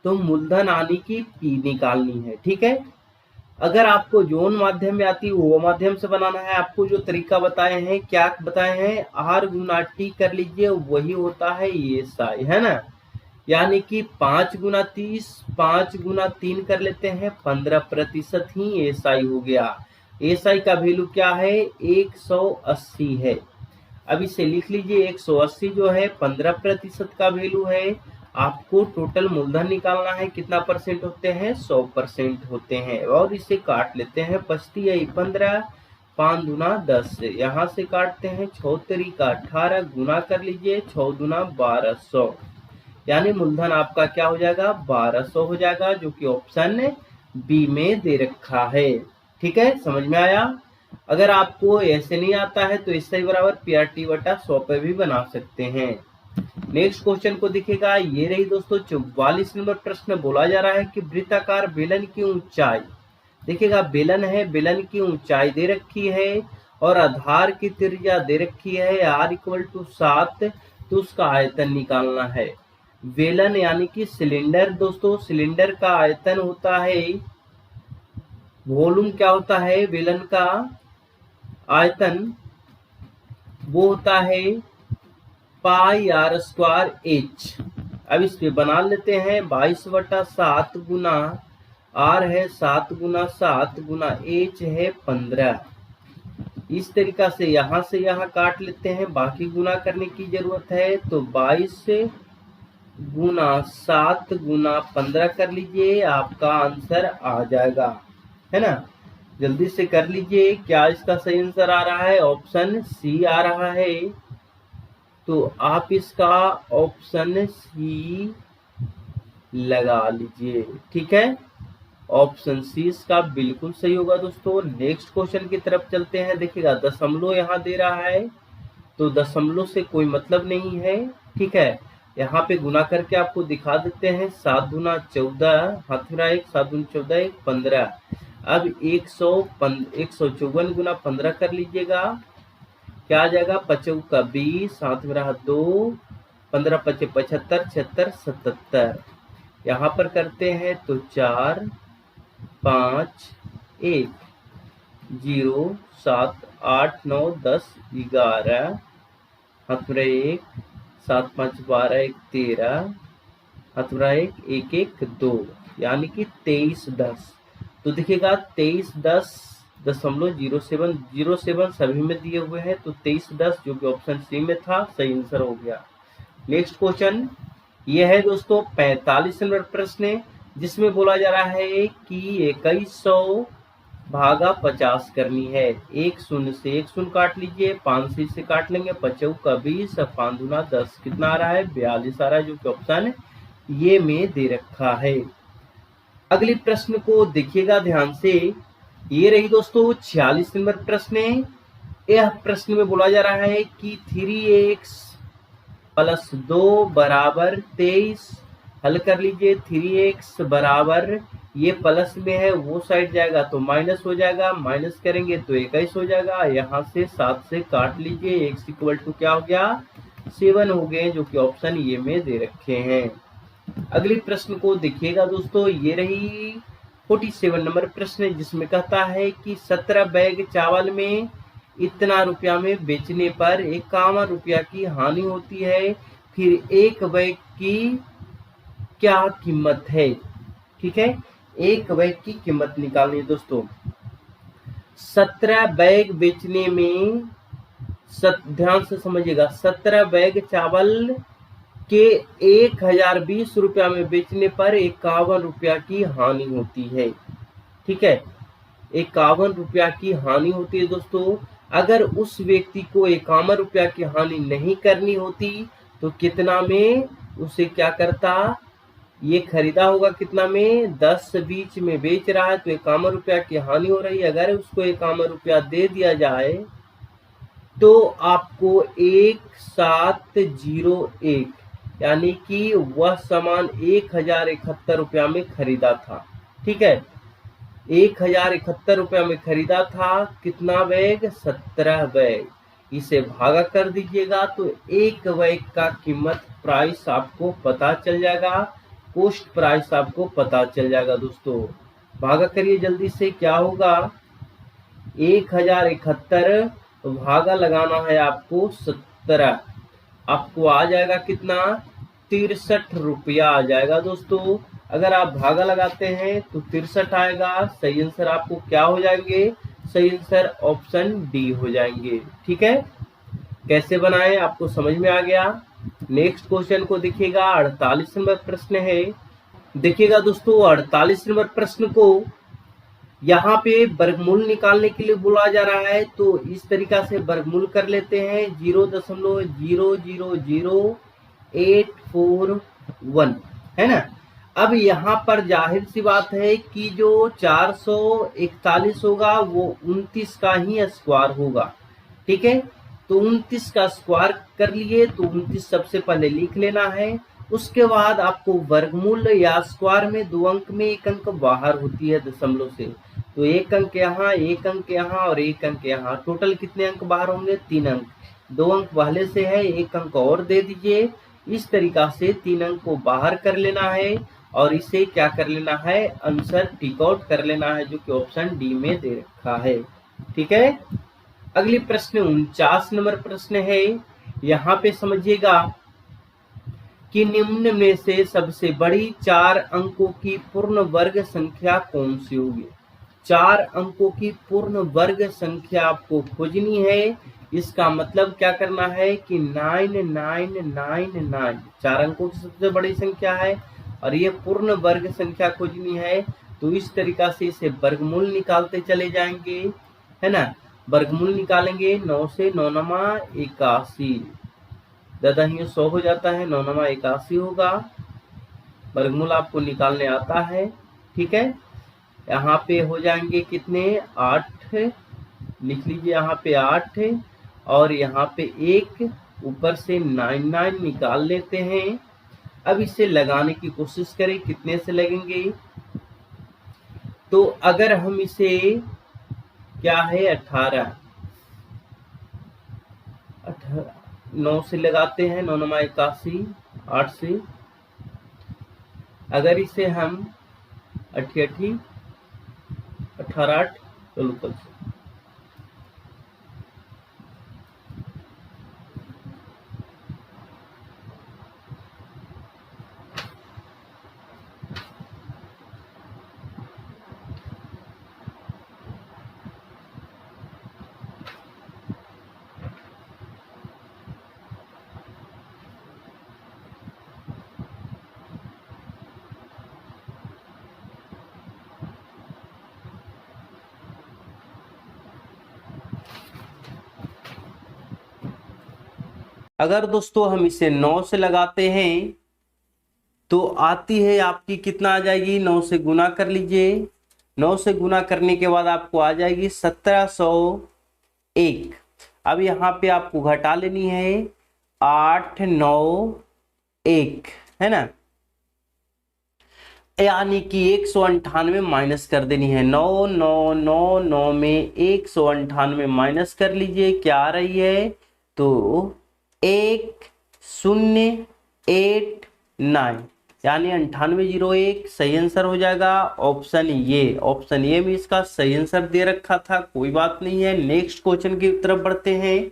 तो मूलधन आने की पी निकालनी है। ठीक है, अगर आपको जोन माध्यम में आती है वो माध्यम से बनाना है। आपको जो तरीका बताए हैं, क्या बताए हैं, आर गुना टी कर लीजिए, वही होता है एसआई, है ना। यानी कि 5 गुना 30, 5 गुना 3 कर लेते हैं, 15% ही एसआई हो गया। एसआई का वैल्यू क्या है? 180 है। अब इसे लिख लीजिए, 180 जो है 15% का वैल्यू है। आपको टोटल मूलधन निकालना है, कितना परसेंट होते हैं? 100% होते हैं। और इसे काट लेते हैं, बचती है 15, 5 दूना 10, यहाँ से काटते हैं, 6 तरीका 18, गुना कर लीजिए, 6 दूना 1200, यानी मूलधन आपका क्या हो जाएगा? 1200 हो जाएगा, जो कि ऑप्शन बी में दे रखा है। ठीक है, समझ में आया? अगर आपको ऐसे नहीं आता है तो इससे बराबर PRT बटा 100 पे भी बना सकते हैं। नेक्स्ट क्वेश्चन को दिखेगा, ये रही दोस्तों 44 नंबर प्रश्न। बोला जा रहा है कि वृत्ताकार बेलन की ऊंचाई, देखिएगा बेलन है, बेलन की ऊंचाई दे रखी है और आधार की त्रिज्या दे रखी है R=7, तो उसका आयतन निकालना है। बेलन यानी कि सिलेंडर दोस्तों, सिलेंडर का आयतन होता है, वॉल्यूम क्या होता है? बेलन का आयतन वो होता है πr²h। अब इस पे बना लेते हैं, 22/7 गुना r है 7 गुना 7 गुना h है 15। इस तरीका से यहाँ काट लेते हैं, बाकी गुना करने की जरूरत है, तो 22 गुना 7 गुना 15 कर लीजिए, आपका आंसर आ जाएगा, है ना? जल्दी से कर लीजिए, क्या इसका सही आंसर आ रहा है? ऑप्शन सी आ रहा है। तो आप इसका ऑप्शन सी लगा लीजिए। ठीक है, ऑप्शन सी इसका बिल्कुल सही होगा दोस्तों। नेक्स्ट क्वेश्चन की तरफ चलते हैं। देखिएगा दशमलव यहाँ दे रहा है, तो दशमलव से कोई मतलब नहीं है। ठीक है, यहाँ पे गुना करके आपको दिखा देते हैं, 7 दूना 14, हाथ में 1, 7 दूना 14, 1 15। अब 154 गुना 15 कर लीजिएगा, क्या आ जाएगा? 5 का 20, हाथ में 2, 15 5 75, 76 77। यहाँ पर करते हैं तो 4 5 1 0 7 8 9 10 11, हाथ में 1, 7 5 12, 1 13, हाथ में 1 1 1 2, यानी कि 2310। तो देखिएगा 2310.07 सभी में दिए हुए हैं, तो 2310 जो कि ऑप्शन सी में था सही आंसर हो गया। नेक्स्ट क्वेश्चन ये है दोस्तों 45 नंबर प्रश्न, जिसमें बोला जा रहा है कि 2100 भागा 50 करनी है। 1 शून्य से 1 शून्य काट लीजिए, 5 से काट लेंगे, 5 का 20, 5 दूना 10, कितना आ रहा है? 42 आ रहा है, जो कि ऑप्शन ये में दे रखा है। अगले प्रश्न को देखिएगा ध्यान से, ये रही दोस्तों 46 नंबर प्रश्न। यह प्रश्न में बोला जा रहा है कि 3x + 2 = 23। हल कर लीजिए, 3x बराबर, ये प्लस में है, वो साइड जाएगा तो माइनस हो जाएगा, माइनस करेंगे तो 21 हो जाएगा। यहाँ से 7 से काट लीजिए, x = क्या हो गया? 7 हो गए, जो कि ऑप्शन ये में दे रखे हैं। अगले प्रश्न को देखिएगा दोस्तों, ये रही 47 नंबर प्रश्न, जिसमें कहता है कि 17 बैग चावल में इतना रुपया में बेचने पर 51 रुपया की हानि होती है, फिर एक बैग की क्या कीमत है? ठीक है, एक बैग की कीमत निकालनी है दोस्तों। 17 बैग बेचने में, ध्यान से समझिएगा, 17 बैग चावल के 1020 रुपया में बेचने पर 51 रुपया की हानि होती है। ठीक है, 51 रुपया की हानि होती है दोस्तों। अगर उस व्यक्ति को 51 रुपया की हानि नहीं करनी होती तो कितना में उसे क्या करता? ये खरीदा होगा कितना में? 10-20 में बेच रहा है तो 51 रुपया की हानि हो रही है। अगर उसको 51 रुपया दे दिया जाए तो आपको 1701, यानी कि वह सामान 1071 रुपया में खरीदा था। ठीक है, 1071 रुपया में खरीदा था। कितना बैग? 17 बैग। इसे भागा कर दीजिएगा तो एक बैग का कीमत प्राइस आपको पता चल जाएगा, कॉस्ट प्राइस आपको पता चल जाएगा दोस्तों। भागा करिए जल्दी से, क्या होगा? 1071 भागा लगाना है आपको 17, आपको आ जाएगा कितना? 63 रुपया आ जाएगा दोस्तों। अगर आप भागा लगाते हैं तो 63 आएगा। सही आंसर आपको क्या हो जाएंगे? सही आंसर ऑप्शन डी हो जाएंगे। ठीक है, कैसे बनाए आपको समझ में आ गया। नेक्स्ट क्वेश्चन को देखिएगा, 48 नंबर प्रश्न है। देखिएगा दोस्तों, 48 नंबर प्रश्न को यहाँ पे वर्गमूल निकालने के लिए बोला जा रहा है, तो इस तरीका से वर्गमूल कर लेते हैं। 0.0000841 है ना। अब यहाँ पर जाहिर सी बात है कि जो 441 होगा वो 29 का ही स्क्वायर होगा। ठीक है, तो 29 का स्क्वायर कर लिए, तो 29 सबसे पहले लिख लेना है। उसके बाद आपको वर्गमूल या स्क्वायर में 2 अंक में 1 अंक बाहर होती है दशमलव से, तो 1 अंक यहाँ, 1 अंक यहाँ और 1 अंक यहाँ। टोटल कितने अंक बाहर होंगे? 3 अंक। 2 अंक पहले से है, 1 अंक और दे दीजिए। इस तरीका से 3 अंक को बाहर कर लेना है और इसे क्या कर लेना है? आंसर टिक आउट कर लेना है, जो कि ऑप्शन डी में दे रखा है। ठीक है, अगली प्रश्न 49 नंबर प्रश्न है। यहाँ पे समझिएगा कि निम्न में से सबसे बड़ी 4 अंकों की पूर्ण वर्ग संख्या कौन सी होगी? 4 अंकों की पूर्ण वर्ग संख्या आपको खोजनी है। इसका मतलब क्या करना है कि 9999 4 अंकों की सबसे बड़ी संख्या है और ये पूर्ण वर्ग संख्या खोजनी है। तो इस तरीका से इसे वर्गमूल निकालते चले जाएंगे, है ना। वर्गमूल निकालेंगे, 9 से 9 नमा 81, दादा ही 100 हो जाता है, 9 नमा 81 होगा। वर्गमूल आपको निकालने आता है। ठीक है, यहाँ पे हो जाएंगे कितने? 8 लिख लीजिए, यहाँ पे 8 और यहाँ पे 1, ऊपर से 99 निकाल लेते हैं। अब इसे लगाने की कोशिश करें, कितने से लगेंगे? तो अगर हम इसे क्या है 18 9 से लगाते हैं, 9 नमा 81, 8 से अगर इसे हम 88 18 8 चलो से अगर दोस्तों हम इसे 9 से लगाते हैं तो आती है आपकी कितना आ जाएगी? 9 से गुना कर लीजिए। 9 से गुना करने के बाद आपको आ जाएगी 1701। अब यहाँ पे आपको घटा लेनी है 891, है ना, यानी कि 198 माइनस कर देनी है। 9999 में 198 माइनस कर लीजिए, क्या आ रही है? तो 1089, यानी 9801 सही आंसर हो जाएगा। ऑप्शन ये में इसका सही आंसर दे रखा था, कोई बात नहीं है। नेक्स्ट क्वेश्चन की तरफ बढ़ते हैं।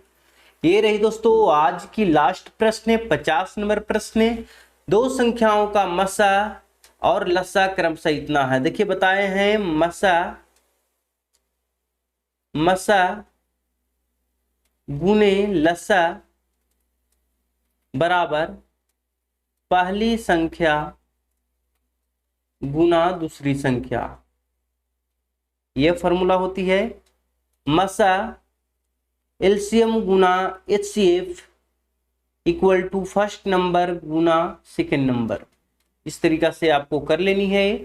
ये रही दोस्तों आज की लास्ट प्रश्न है, 50 नंबर प्रश्न है। 2 संख्याओं का मसा और लसा क्रमशः इतना है। देखिए बताए हैं मसा गुने लसा बराबर पहली संख्या गुना दूसरी संख्या। यह फॉर्मूला होती है मसा एलसीएम गुना HCF equal to first number गुना सेकेंड नंबर। इस तरीका से आपको कर लेनी है।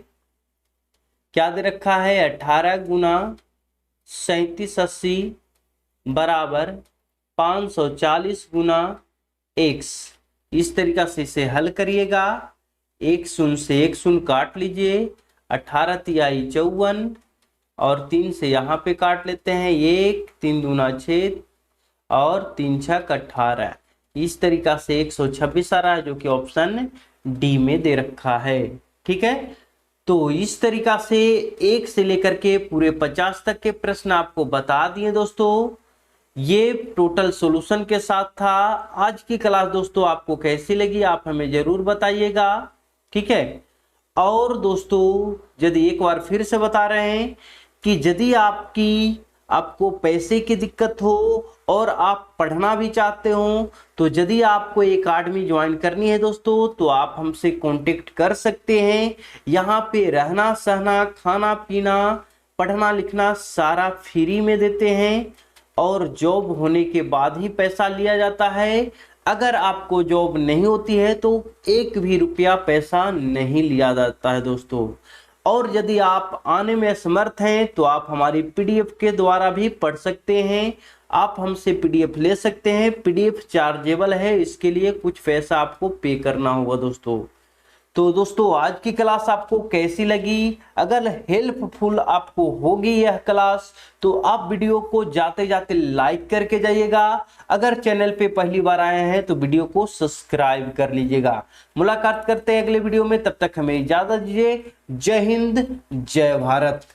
क्या दे रखा है? 18 गुना 3780 बराबर 540 गुना x। इस तरीका से इसे हल करिएगा। 1 शून्य से 1 शून्य काट लीजिए, 18 तिहाई 54 और 3 से यहाँ पे काट लेते हैं 1, 3 दूना 6 और 3 छक 18। इस तरीका से 126 आ रहा है, जो कि ऑप्शन डी में दे रखा है। ठीक है, तो इस तरीका से 1 से लेकर के पूरे 50 तक के प्रश्न आपको बता दिए दोस्तों। ये टोटल सॉल्यूशन के साथ था। आज की क्लास दोस्तों आपको कैसी लगी आप हमें जरूर बताइएगा, ठीक है। और दोस्तों यदि एक बार फिर से बता रहे हैं कि यदि आपको पैसे की दिक्कत हो और आप पढ़ना भी चाहते हो, तो यदि आपको एकेडमी ज्वाइन करनी है दोस्तों, तो आप हमसे कांटेक्ट कर सकते हैं। यहाँ पे रहना सहना खाना पीना पढ़ना लिखना सारा फ्री में देते हैं और जॉब होने के बाद ही पैसा लिया जाता है। अगर आपको जॉब नहीं होती है तो 1 भी रुपया पैसा नहीं लिया जाता है दोस्तों। और यदि आप आने में असमर्थ हैं तो आप हमारी पीडीएफ के द्वारा भी पढ़ सकते हैं। आप हमसे पीडीएफ ले सकते हैं, पीडीएफ चार्जेबल है, इसके लिए कुछ पैसा आपको पे करना होगा दोस्तों। तो दोस्तों आज की क्लास आपको कैसी लगी? अगर हेल्पफुल आपको होगी यह क्लास तो आप वीडियो को जाते जाते लाइक करके जाइएगा। अगर चैनल पे पहली बार आए हैं तो वीडियो को सब्सक्राइब कर लीजिएगा। मुलाकात करते हैं अगले वीडियो में, तब तक हमें इजाजत दीजिए। जय हिंद जय भारत।